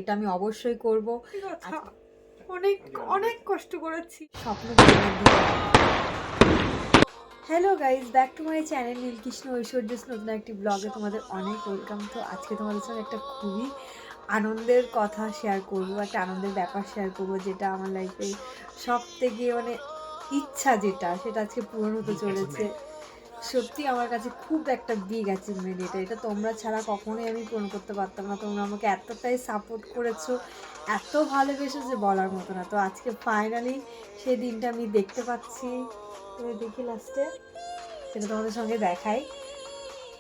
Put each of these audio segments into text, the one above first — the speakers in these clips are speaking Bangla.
এটা আমি অবশ্যই করব। অনেক অনেক কষ্ট করেছি স্বপ্ন। Hello guys, back to my channel Nilkrishna ঐশ্বর্যস নতুন একটি ব্লগে তোমাদের অনেক ওয়েলকাম। তো আজকে তোমাদের সঙ্গে একটা খুবই আনন্দের কথা শেয়ার করবো, একটা আনন্দের ব্যাপার শেয়ার করবো, যেটা আমার লাইফে সব থেকে মানে ইচ্ছা যেটা, সেটা আজকে পূরণ হতে চলেছে। সত্যি আমার কাছে খুব একটা বিগ অ্যাচিভমেন্ট এটা। এটা তোমরা ছাড়া কখনোই আমি পূরণ করতে পারতাম না। তোমরা আমাকে এতটাই সাপোর্ট করেছো, এত ভালোবেসো যে বলার মতো না। তো আজকে ফাইনালি সেই দিনটা আমি দেখতে পাচ্ছি। দেখি লাস্টে সেটা তোমাদের সঙ্গে দেখাই।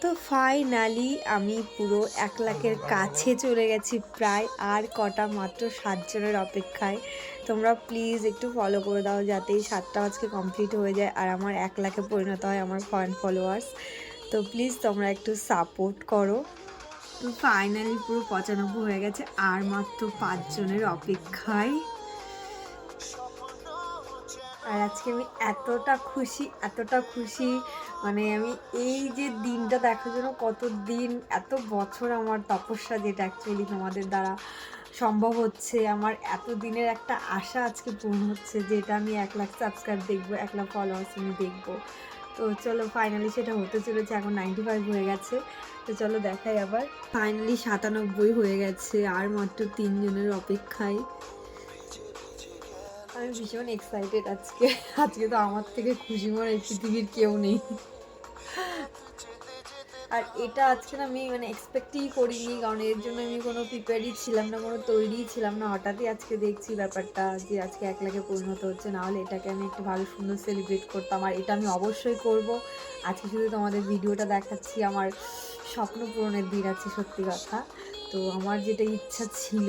তো ফাইনালি আমি পুরো 1 লাখের কাছে চলে গেছি প্রায়। আর কটা মাত্র 7 জনের অপেক্ষায়। তোমরা প্লিজ একটু ফলো করে দাও যাতে এই 7টা আজকে কমপ্লিট হয়ে যায় আর আমার 1 লাখে পরিণত হয় আমার ফলোয়ার্স। তো প্লিজ তোমরা একটু সাপোর্ট করো। তো ফাইনালি পুরো 95 হয়ে গেছে, আর মাত্র 5 জনের অপেক্ষায়। আর আজকে আমি এতটা খুশি, মানে আমি এই যে দিনটা দেখার জন্য কত দিন, এত বছর আমার তপস্যা, যেটা অ্যাকচুয়ালি তোমাদের দ্বারা সম্ভব হচ্ছে। আমার এত দিনের একটা আশা আজকে পূরণ হচ্ছে, যেটা আমি 1 লাখ সাবস্ক্রাইব দেখবো, 1 লাখ ফলোয়ার্স আমি দেখবো। তো চলো ফাইনালি সেটা হতে চলেছে। এখন 95 হয়ে গেছে। তো চলো দেখাই আবার। ফাইনালি 97 হয়ে গেছে, আর মাত্র 3 জনের অপেক্ষায়। আমি ভীষণ এক্সাইটেড আজকে। আজকে তো আমার থেকে খুশি মনে এই পৃথিবীর কেউ নেই। আর এটা আজকে না আমি মানে এক্সপেক্টই করিনি, কারণ এর জন্য আমি কোনো প্রিপেয়ারই ছিলাম না, কোনো তৈরিই ছিলাম না। হঠাৎই আজকে দেখছি ব্যাপারটা যে আজকে 1 লাখে পরিণত হচ্ছে। নাহলে এটাকে আমি একটু ভালো সুন্দর সেলিব্রেট করতাম, আর এটা আমি অবশ্যই করব। আজকে শুধু তোমাদের ভিডিওটা দেখাচ্ছি, আমার স্বপ্ন পূরণের দিন আছে সত্যি কথা। তো আমার যেটা ইচ্ছা ছিল,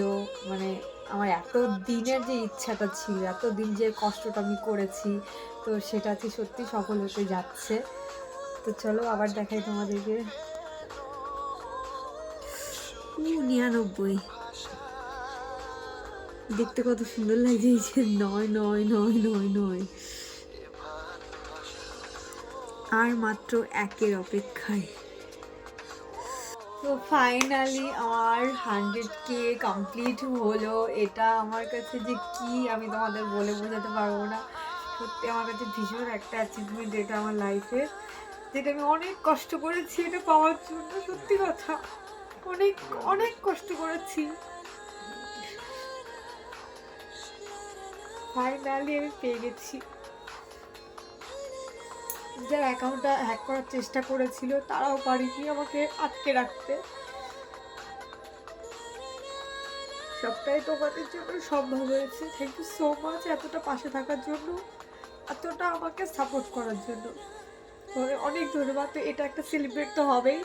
মানে আমার এত দিনের যে ইচ্ছাটা ছিল, এত দিন যে কষ্টটা আমি করেছি, তো সেটা আজকে সত্যি সফল হতে যাচ্ছে। তো চলো আবার দেখাই তোমাদেরকে। 99 দেখতে কত সুন্দর লাগছে। এই যে 9 আর মাত্র 1-এর অপেক্ষায়। তো ফাইনালি আমার 100K কমপ্লিট হলো। এটা আমার কাছে যে কি আমি তোমাদের বলে বোঝাতে পারবো না। সত্যি আমার কাছে ভীষণ একটা অ্যাচিভমেন্ট এটা আমার লাইফের, যেটা আমি অনেক কষ্ট করেছি এটা পাওয়ার জন্য। সত্যি কথা অনেক অনেক কষ্ট করেছি। ফাইনালি আমি পেয়ে গেছি। যারা অ্যাকাউন্টটা হ্যাক করার চেষ্টা করেছিল তারাও পারেনি আমাকে আটকে রাখতে। সবটাই তোমাদের জন্য সম্ভব হয়েছে। থ্যাংক ইউ সো মাচ এতটা পাশে থাকার জন্য, এতটা আমাকে সাপোর্ট করার জন্য অনেক ধন্যবাদ। তো এটা একটা সেলিব্রেট তো হবেই।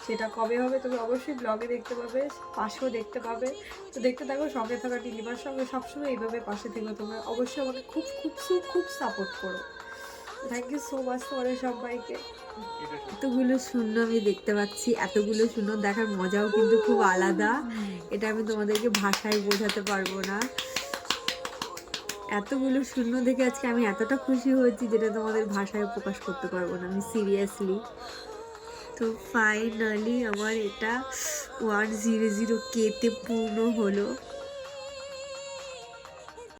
সেটা কবে হবে তুমি অবশ্যই ব্লগে দেখতে পাবে, পাশেও দেখতে পাবে। তো দেখতে থাকো, সঙ্গে থাকা নীলিমার সঙ্গে সবসময় এইভাবে পাশে থেকে তোমরা অবশ্যই আমাকে খুব খুব খুব সাপোর্ট করো। থ্যাংক ইউ সো মাচ তোমাদের সবাইকে। এতগুলো শূন্য আমি দেখতে পাচ্ছি, এতগুলো শূন্য দেখার মজাও কিন্তু খুব আলাদা। এটা আমি তোমাদেরকে ভাষায় বোঝাতে পারবো না। এতগুলো শূন্য দেখে আজকে আমি এতটা খুশি হয়েছি, যেটা তোমাদের ভাষায় প্রকাশ করতে পারবো না আমি সিরিয়াসলি। তো ফাইনালি আমার এটা 100K তে পূর্ণ হলো।